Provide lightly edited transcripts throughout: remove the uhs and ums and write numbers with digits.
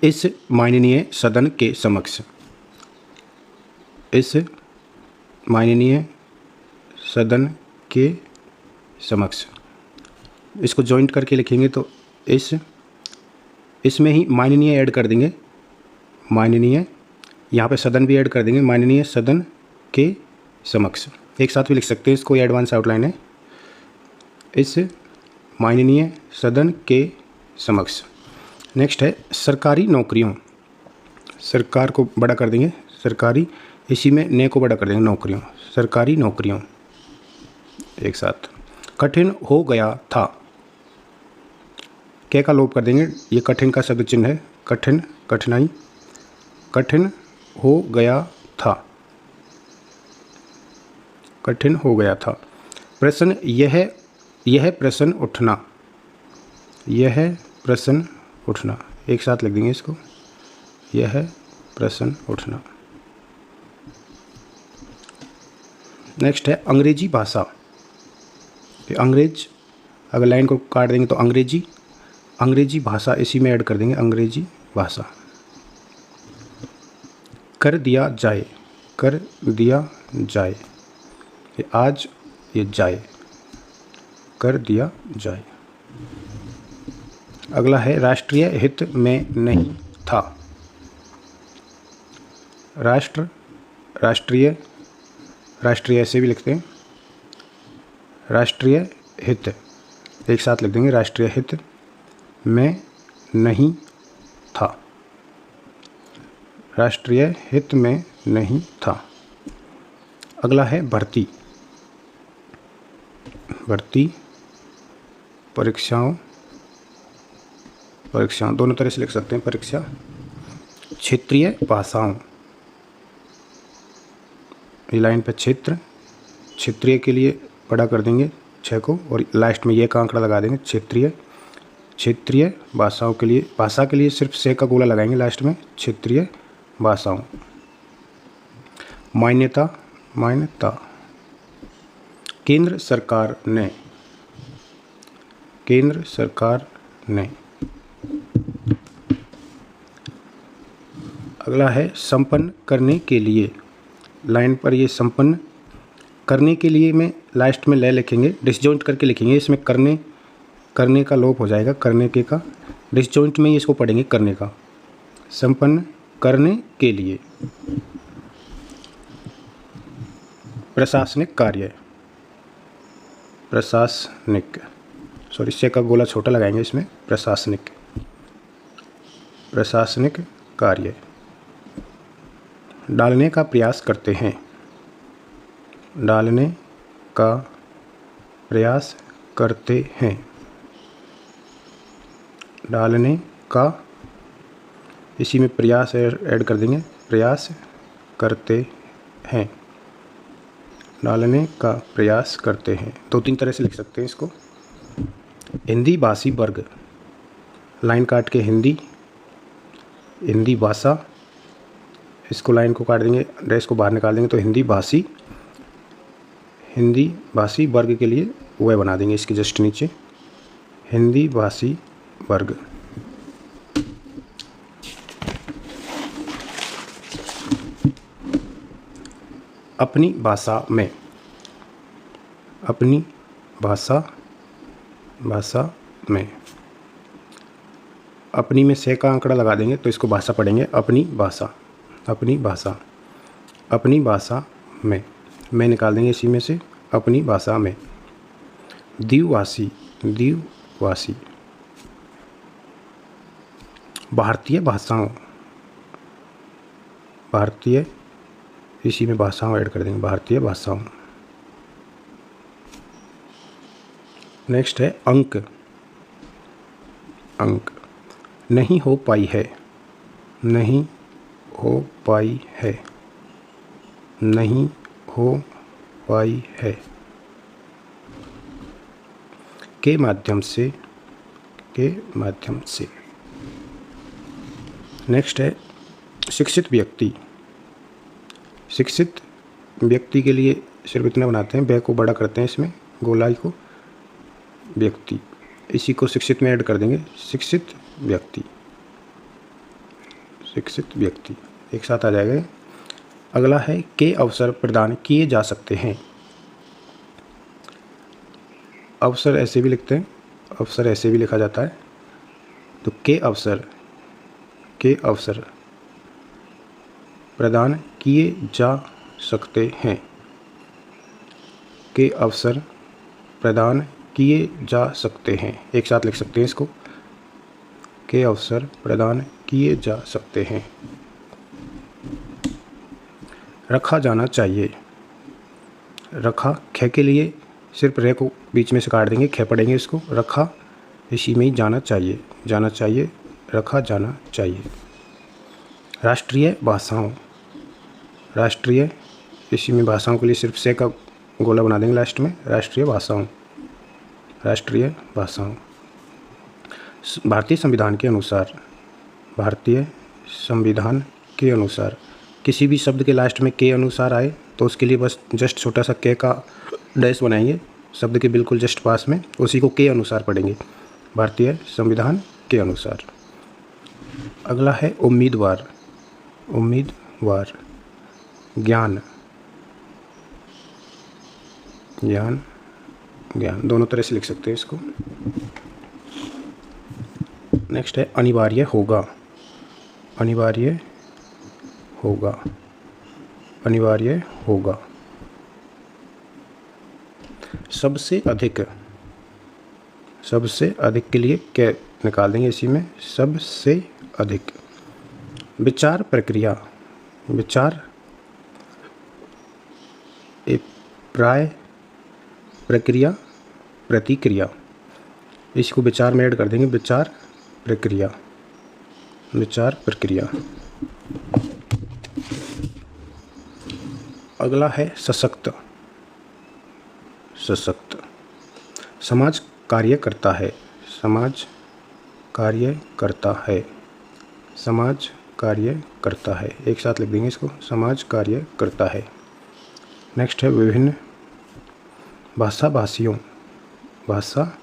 इस माननीय सदन के समक्ष, इस माननीय सदन के समक्ष। इसको जॉइंट करके लिखेंगे तो इसमें ही माननीय ऐड कर देंगे, माननीय, यहाँ पे सदन भी ऐड कर देंगे, माननीय सदन के समक्ष। एक साथ भी लिख सकते हैं इसको, एडवांस आउटलाइन है। इस माननीय सदन के समक्ष। नेक्स्ट है सरकारी नौकरियों, सरकार को बड़ा कर देंगे, सरकारी, इसी में ने को बड़ा कर देंगे, नौकरियों, सरकारी नौकरियों। एक साथ। कठिन हो गया था, के का लोप कर देंगे, ये कठिन का शब्द चिन्ह है, कठिन, कठिनाई, कठिन हो गया था, कठिन हो गया था। प्रश्न, यह प्रश्न उठना, यह प्रश्न उठना। एक साथ लिख देंगे इसको, यह प्रश्न उठना। नेक्स्ट है अंग्रेजी भाषा। अंग्रेज, अगर लाइन को काट देंगे तो अंग्रेजी, अंग्रेजी भाषा इसी में ऐड कर देंगे, अंग्रेजी भाषा। कर दिया जाए, कर दिया जाए, ये आज, ये जाए, कर दिया जाए। अगला है राष्ट्रीय हित में नहीं था। राष्ट्र, राष्ट्रीय, राष्ट्रीय ऐसे भी लिखते हैं, राष्ट्रीय हित, एक साथ लिख देंगे, राष्ट्रीय हित में नहीं था, राष्ट्रीय हित में नहीं था। अगला है भर्ती, भर्ती, परीक्षाओं, परीक्षाओं दोनों तरह से लिख सकते हैं, परीक्षा। क्षेत्रीय भाषाओं, ये लाइन पे क्षेत्र, क्षेत्रीय के लिए बड़ा कर देंगे 6 को, और लास्ट में ये का आंकड़ा लगा देंगे, क्षेत्रीय, क्षेत्रीय भाषाओं के लिए, भाषा के लिए सिर्फ से का गोला लगाएंगे लास्ट में, क्षेत्रीय भाषाओं। मान्यता, मान्यता, केंद्र सरकार ने, केंद्र सरकार ने। अगला है संपन्न करने के लिए, लाइन पर ये संपन्न करने के लिए में लास्ट में ले लिखेंगे, डिसजॉइंट करके लिखेंगे, इसमें करने, करने का लोप हो जाएगा, करने के का, डिसजॉइंट में ही इसको पढ़ेंगे, करने का, संपन्न करने के लिए। प्रशासनिक कार्य, प्रशासनिक, सॉरी से का गोला छोटा लगाएंगे इसमें, प्रशासनिक, प्रशासनिक कार्य। डालने का प्रयास करते हैं, डालने का प्रयास करते हैं, डालने का, इसी में प्रयास ऐड कर देंगे, प्रयास करते हैं, डालने का प्रयास करते हैं। 2-3 तरह से लिख सकते हैं इसको। हिंदी भाषी वर्ग, लाइन काट के हिंदी, हिंदी भाषा, इसको लाइन को काट देंगे, डैश को बाहर निकाल देंगे तो हिंदी भाषी, हिंदी भाषी वर्ग के लिए वह बना देंगे इसके जस्ट नीचे, हिंदी भाषी वर्ग। अपनी भाषा में, अपनी भाषा, भाषा में, अपनी में से का आंकड़ा लगा देंगे तो इसको भाषा पढ़ेंगे, अपनी भाषा, अपनी भाषा, अपनी भाषा में निकाल देंगे इसी में से, अपनी भाषा में। द्विभाषी, द्विभाषी, भारतीय भाषाओं, भारतीय, इसी में भाषाओं ऐड कर देंगे, भारतीय भाषाओं। नेक्स्ट है अंक, अंक, नहीं हो पाई है, नहीं हो पाई है, नहीं हो पाई है, के माध्यम से, के माध्यम से। नेक्स्ट है शिक्षित व्यक्ति, शिक्षित व्यक्ति के लिए सिर्फ इतना बनाते हैं, बै को बड़ा करते हैं इसमें, गोलाई को, व्यक्ति, इसी को शिक्षित में ऐड कर देंगे, शिक्षित व्यक्ति, शिक्षित व्यक्ति, एक साथ आ जाएगा। अगला है के अवसर प्रदान किए जा सकते हैं। अवसर ऐसे भी लिखते हैं, अवसर ऐसे भी लिखा जाता है। तो के अवसर प्रदान किए जा सकते हैं। के अवसर प्रदान किए जा सकते हैं, एक साथ लिख सकते हैं इसको। के अवसर प्रदान किए जा सकते हैं। रखा जाना चाहिए। रखा, ख के लिए सिर्फ रे को बीच में से काट देंगे, ख पढ़ेंगे इसको। रखा इसी में ही जाना चाहिए, जाना चाहिए, रखा जाना चाहिए। राष्ट्रीय भाषाओं, राष्ट्रीय इसी में भाषाओं के लिए सिर्फ से का गोला बना देंगे लास्ट में। राष्ट्रीय भाषाओं, राष्ट्रीय भाषाओं। भारतीय संविधान के अनुसार, भारतीय संविधान के अनुसार, किसी भी शब्द के लास्ट में के अनुसार आए तो उसके लिए बस जस्ट छोटा सा के का डैश बनाएंगे शब्द के बिल्कुल जस्ट पास में, उसी को के अनुसार पढ़ेंगे। भारतीय संविधान के अनुसार। अगला है उम्मीदवार। उम्मीदवार, ज्ञान, ज्ञान, ज्ञान, दोनों तरह से लिख सकते हैं इसको। नेक्स्ट है अनिवार्य होगा। अनिवार्य होगा, अनिवार्य होगा। सबसे अधिक, सबसे अधिक के लिए क्या निकाल देंगे इसी में, सबसे अधिक। विचार प्रक्रिया, विचार प्राय प्रक्रिया प्रतिक्रिया, इसको विचार में ऐड कर देंगे, विचार प्रक्रिया, विचार प्रक्रिया। अगला है सशक्त। सशक्त, समाज कार्य करता है, समाज कार्य करता है, समाज कार्य करता है, एक साथ लिख देंगे इसको, समाज कार्य करता है। नेक्स्ट है विभिन्न भाषा भाषियों, भाषा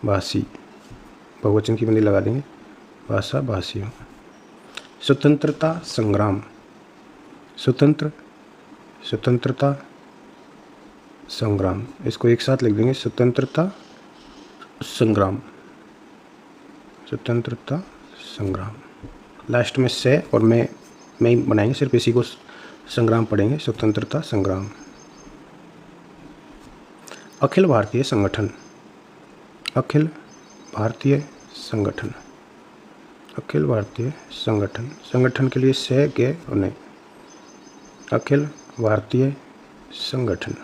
भाषी, बहुवचन की बंदी लगा देंगे, भाषा भाषियों। स्वतंत्रता संग्राम, स्वतंत्र, स्वतंत्रता संग्राम, इसको एक साथ लिख देंगे, स्वतंत्रता संग्राम, स्वतंत्रता संग्राम। लास्ट में से और मैं ही बनाएंगे, सिर्फ इसी को संग्राम पढ़ेंगे, स्वतंत्रता संग्राम। अखिल भारतीय संगठन, अखिल भारतीय संगठन, अखिल भारतीय संगठन, संगठन के लिए से के और नहीं, अखिल भारतीय संगठन।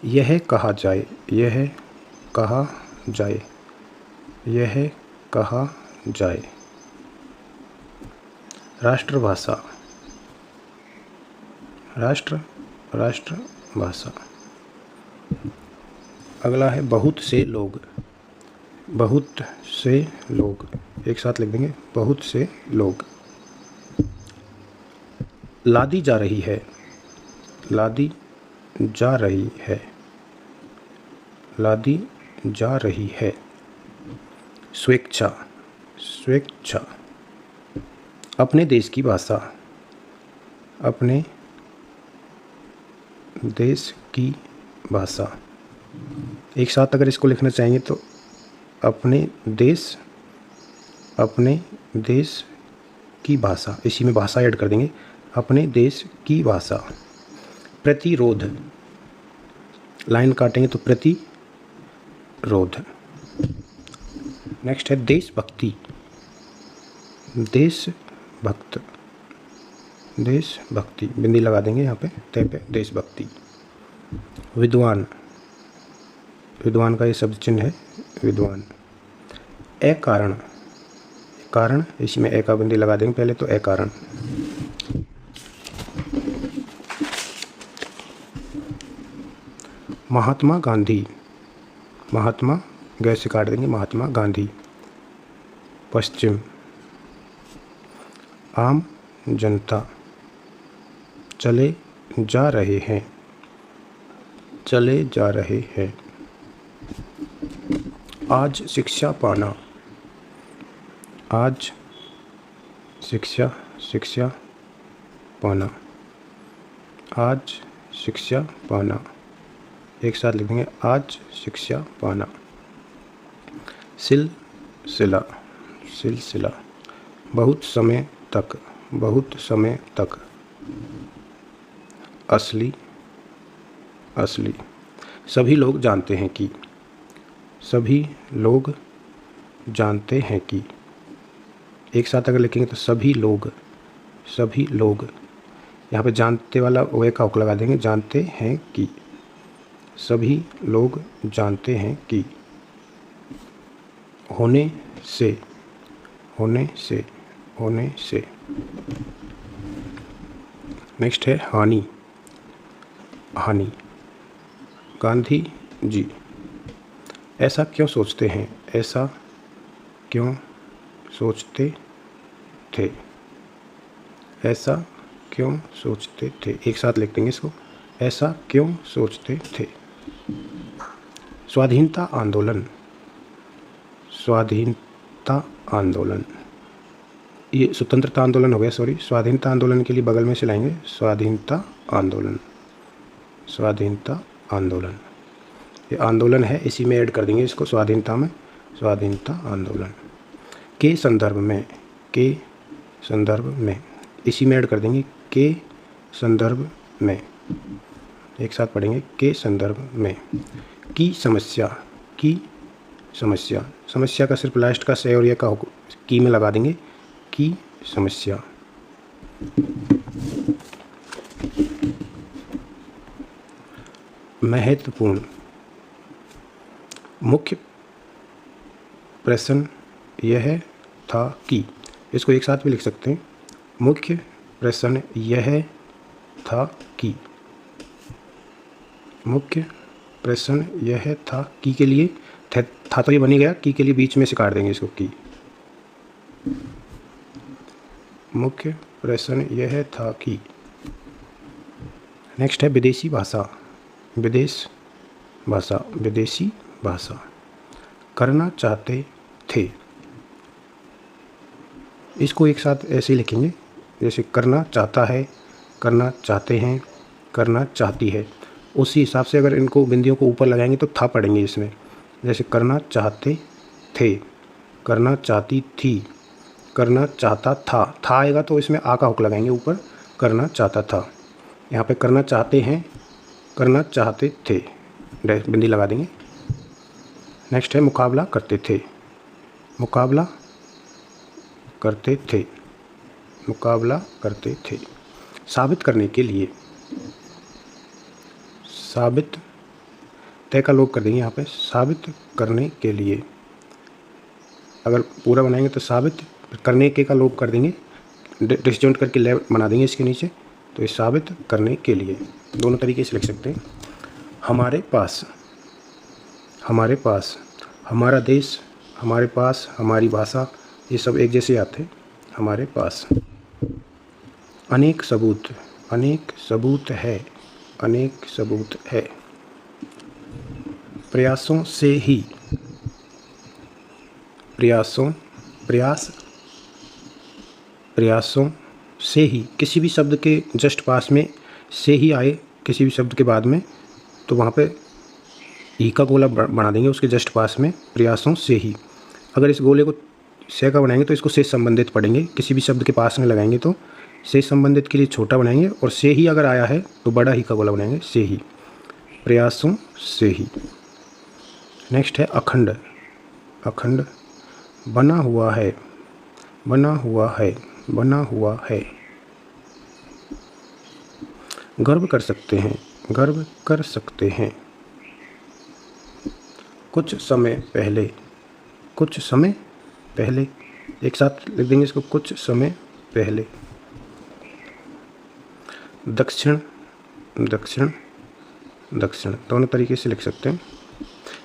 यह कहा जाए, यह कहा जाए, यह कहा जाए। राष्ट्रभाषा, राष्ट्र, राष्ट्रभाषा। अगला है बहुत से लोग, बहुत से लोग, एक साथ लिख देंगे, बहुत से लोग। लादी जा रही है, लादी जा रही है, लादी जा रही है। स्वेच्छा, स्वेच्छा। अपने देश की भाषा, अपने देश की भाषा, एक साथ अगर इसको लिखना चाहेंगे तो अपने देश, अपने देश की भाषा, इसी में भाषा ऐड कर देंगे, अपने देश की भाषा। प्रतिरोध, लाइन काटेंगे तो प्रतिरोध। नेक्स्ट है देशभक्ति, देशभक्त, देशभक्ति, बिंदी लगा देंगे यहाँ पे, तय पे, देशभक्ति। विद्वान, विद्वान का ये शब्द चिन्ह है, विद्वान। अकारण, कारण, इसमें ए का बिंदी लगा देंगे पहले तो, अकारण। महात्मा गांधी, महात्मा गैस से काट देंगे, महात्मा गांधी। पश्चिम, आम जनता। चले जा रहे हैं, चले जा रहे हैं। आज शिक्षा पाना, आज शिक्षा शिक्षा पाना, आज शिक्षा पाना, एक साथ लिख देंगे आज शिक्षा पाना। सिलसिला सिलसिला, बहुत समय तक, बहुत समय तक। असली असली, सभी लोग जानते हैं कि, सभी लोग जानते हैं कि, एक साथ अगर लिखेंगे तो सभी लोग, सभी लोग। यहाँ पे जानते वाला वे का हुक लगा देंगे, जानते हैं कि, सभी लोग जानते हैं कि। होने से होने से होने से। नेक्स्ट है हानि हानि, गांधी जी ऐसा क्यों सोचते हैं, ऐसा क्यों सोचते थे, ऐसा क्यों सोचते थे, एक साथ लिख देंगे इसको, ऐसा क्यों सोचते थे। स्वाधीनता आंदोलन स्वाधीनता आंदोलन, ये स्वतंत्रता आंदोलन हो गया, सॉरी। स्वाधीनता आंदोलन के लिए बगल में से लाएंगे स्वाधीनता आंदोलन, स्वाधीनता आंदोलन। ये आंदोलन है, इसी में ऐड कर देंगे इसको स्वाधीनता में, स्वाधीनता आंदोलन। के संदर्भ में, के संदर्भ में, इसी में ऐड कर देंगे के संदर्भ में, एक साथ पढ़ेंगे के संदर्भ में। की समस्या, की समस्या, समस्या का सिर्फ लास्ट का से और ये का की में लगा देंगे, की समस्या। महत्वपूर्ण, मुख्य प्रश्न यह था कि, इसको एक साथ भी लिख सकते हैं, मुख्य प्रश्न यह था कि, मुख्य प्रश्न यह था कि के लिए था तो ये बन ही गया, की के लिए बीच में से काट देंगे इसको, की। मुख्य प्रश्न यह था कि। नेक्स्ट है विदेशी भाषा, विदेश भाषा, विदेशी भाषा। करना चाहते थे, इसको एक साथ ऐसे ही लिखेंगे जैसे करना चाहता है, करना चाहते हैं, करना चाहती है। उसी हिसाब से अगर इनको बिंदियों को ऊपर लगाएंगे तो था पढ़ेंगे इसमें, जैसे करना चाहते थे, करना चाहती थी, करना चाहता था। था आएगा तो इसमें आ का हुक लगाएंगे ऊपर, करना चाहता था। यहाँ पे करना चाहते हैं, करना चाहते थे, बिंदी लगा देंगे। नेक्स्ट है मुकाबला करते थे, मुकाबला करते थे, मुकाबला करते थे। साबित करने के लिए, साबित, तय का लोप कर देंगे यहाँ पे, साबित करने के लिए। अगर पूरा बनाएंगे तो साबित, करने के का लोप कर देंगे, डिस्जॉइंट करके ले बना देंगे इसके नीचे, तो ये साबित करने के लिए। दोनों तरीके से लिख सकते हैं। हमारे पास, हमारे पास, हमारा देश, हमारे पास, हमारी भाषा, ये सब एक जैसे आते हैं, हमारे पास। अनेक सबूत, अनेक सबूत है, अनेक सबूत है। प्रयासों से ही, प्रयासों, प्रयास, प्रयासों से ही, किसी भी शब्द के जस्ट पास में से ही आए किसी भी शब्द के बाद में, तो वहाँ पे ई का गोला बना देंगे उसके जस्ट पास में, प्रयासों से ही। अगर इस गोले को से का बनाएंगे तो इसको से संबंधित पढ़ेंगे, किसी भी शब्द के पास में लगाएंगे तो से संबंधित के लिए छोटा बनाएंगे, और से ही अगर आया है तो बड़ा ही का गोला बनाएंगे, से ही, प्रयासों से ही। नेक्स्ट है अखंड, अखंड, बना हुआ है, बना हुआ है, बना हुआ है। गर्व कर सकते हैं, गर्व कर सकते हैं। कुछ समय पहले, कुछ समय पहले, एक साथ लिख देंगे इसको, कुछ समय पहले। दक्षिण, दक्षिण, दक्षिण, दोनों तरीके से लिख सकते हैं।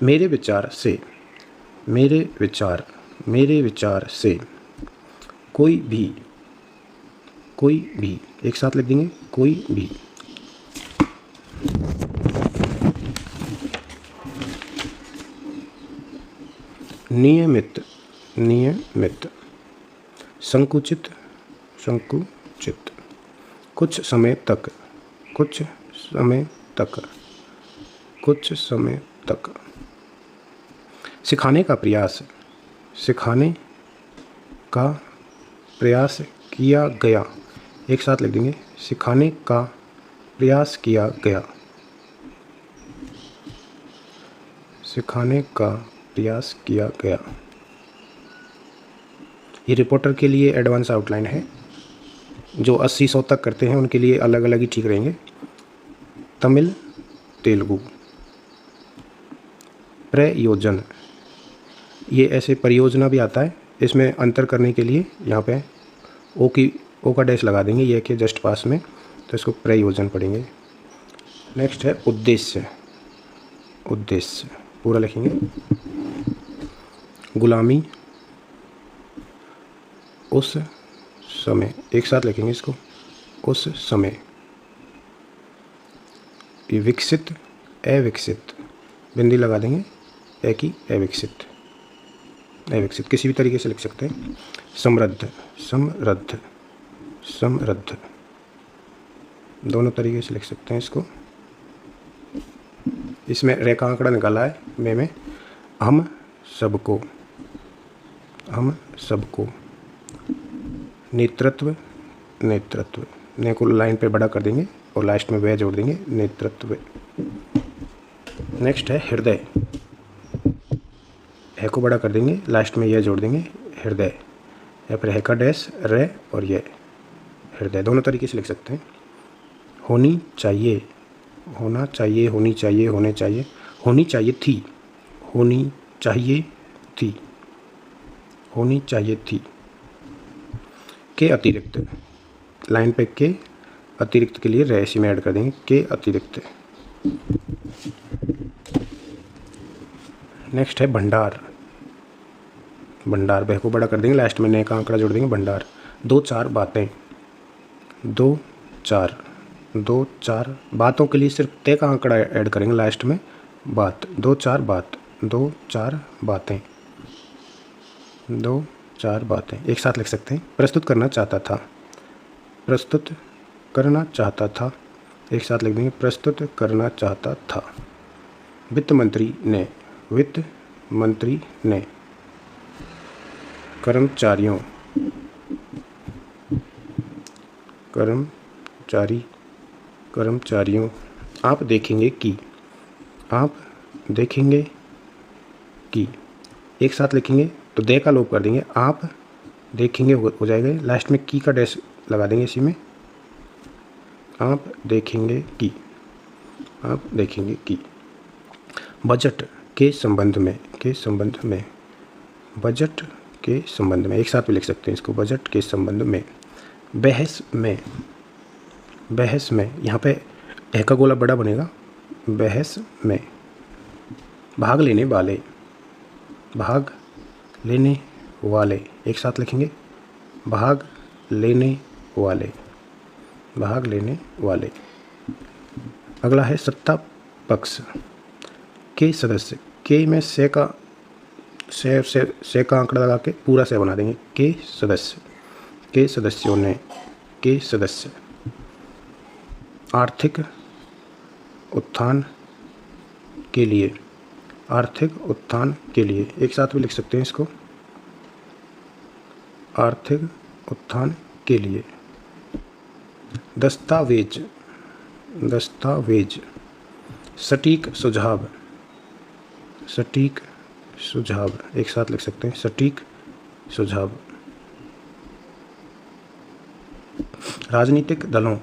मेरे विचार से, मेरे विचार, मेरे विचार से। कोई भी, कोई भी, एक साथ लिख देंगे, कोई भी। नियमित, नियमित। संकुचित, संकुचित। कुछ समय तक, कुछ समय तक, कुछ समय तक। सिखाने का प्रयास, सिखाने का प्रयास किया गया। एक साथ लिख देंगे, सिखाने का प्रयास किया गया, सिखाने का प्रयास किया गया। ये रिपोर्टर के लिए एडवांस आउटलाइन है। जो 80-100 तक करते हैं उनके लिए अलग अलग ही ठीक रहेंगे। तमिल, तेलुगु। प्रयोजन, ये ऐसे परियोजना भी आता है। इसमें अंतर करने के लिए यहाँ पे ओ का डैश लगा देंगे, ये के जस्ट पास में, तो इसको प्रयोजन पढ़ेंगे। नेक्स्ट है उद्देश्य, उद्देश्य पूरा लिखेंगे। गुलामी, उस समय, एक साथ लिखेंगे इसको, उस समय। विकसित, अविकसित, बिंदी लगा देंगे, ए की अविकसित, अविकसित किसी भी तरीके से लिख सकते हैं। समृद्ध, समृद्ध, समृद्ध, दोनों तरीके से लिख सकते हैं इसको। इसमें रे का आंकड़ा निकाला है में हम सबको, हम सबको। नेतृत्व, नेतृत्व, ने को लाइन पे बड़ा कर देंगे और लास्ट में वह जोड़ देंगे, नेतृत्व। नेक्स्ट है हृदय, है को बड़ा कर देंगे, लास्ट में यह जोड़ देंगे, हृदय। या फिर है का डैश, रे और ये, हृदय। दोनों तरीके से लिख सकते हैं। होनी चाहिए, होना चाहिए, होनी चाहिए, होने चाहिए, होनी चाहिए थी, होनी चाहिए थी, होनी चाहिए थी। के अतिरिक्त, लाइन पे के अतिरिक्त के लिए रे में ऐड कर देंगे, के अतिरिक्त। नेक्स्ट है भंडार, भंडार, बह को बड़ा कर देंगे, लास्ट में ने का आंकड़ा जोड़ देंगे, भंडार। दो चार बातें, दो चार, दो चार बातों के लिए सिर्फ ते का आंकड़ा ऐड करेंगे लास्ट में, बात। दो चार बात, दो चार बातें, दो चार बातें, एक साथ लिख सकते हैं। प्रस्तुत करना चाहता था, प्रस्तुत करना चाहता था, एक साथ लिख देंगे, प्रस्तुत करना चाहता था। वित्त मंत्री ने, वित्त मंत्री ने। कर्मचारियों, कर्मचारी, कर्मचारियों। आप देखेंगे कि, आप देखेंगे कि, एक साथ लिखेंगे तो दे का लोप कर देंगे, आप देखेंगे हो जाएगा, लास्ट में की का डैश लगा देंगे इसी में, आप देखेंगे कि, आप देखेंगे कि। बजट के संबंध में, के संबंध में, बजट के संबंध में, एक साथ भी लिख सकते हैं इसको, बजट के संबंध में। बहस में, बहस में, यहाँ पे ए का गोला बड़ा बनेगा, बहस में। भाग लेने वाले, भाग लेने वाले, एक साथ लिखेंगे, भाग लेने वाले, भाग लेने वाले। अगला है सत्ता पक्ष के सदस्य, के में से का से का आंकड़ा लगा के पूरा से बना देंगे, के सदस्य, के सदस्यों ने, के सदस्य। आर्थिक उत्थान के लिए, आर्थिक उत्थान के लिए, एक साथ भी लिख सकते हैं इसको, आर्थिक उत्थान के लिए। दस्तावेज, दस्तावेज। सटीक सुझाव, सटीक सुझाव, एक साथ लिख सकते हैं, सटीक सुझाव। राजनीतिक दलों,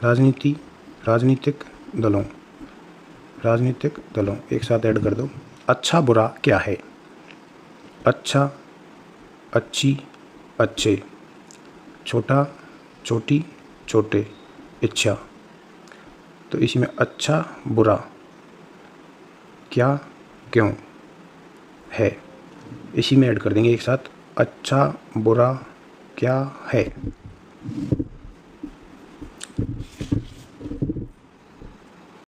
राजनीति, राजनीतिक दलों, राजनीतिक दलों, एक साथ ऐड कर दो। अच्छा बुरा क्या है, अच्छा, अच्छी, अच्छे। छोटा, छोटी, छोटे, इच्छा। तो इसी में अच्छा बुरा क्या क्यों है, इसी में ऐड कर देंगे एक साथ, अच्छा बुरा क्या है।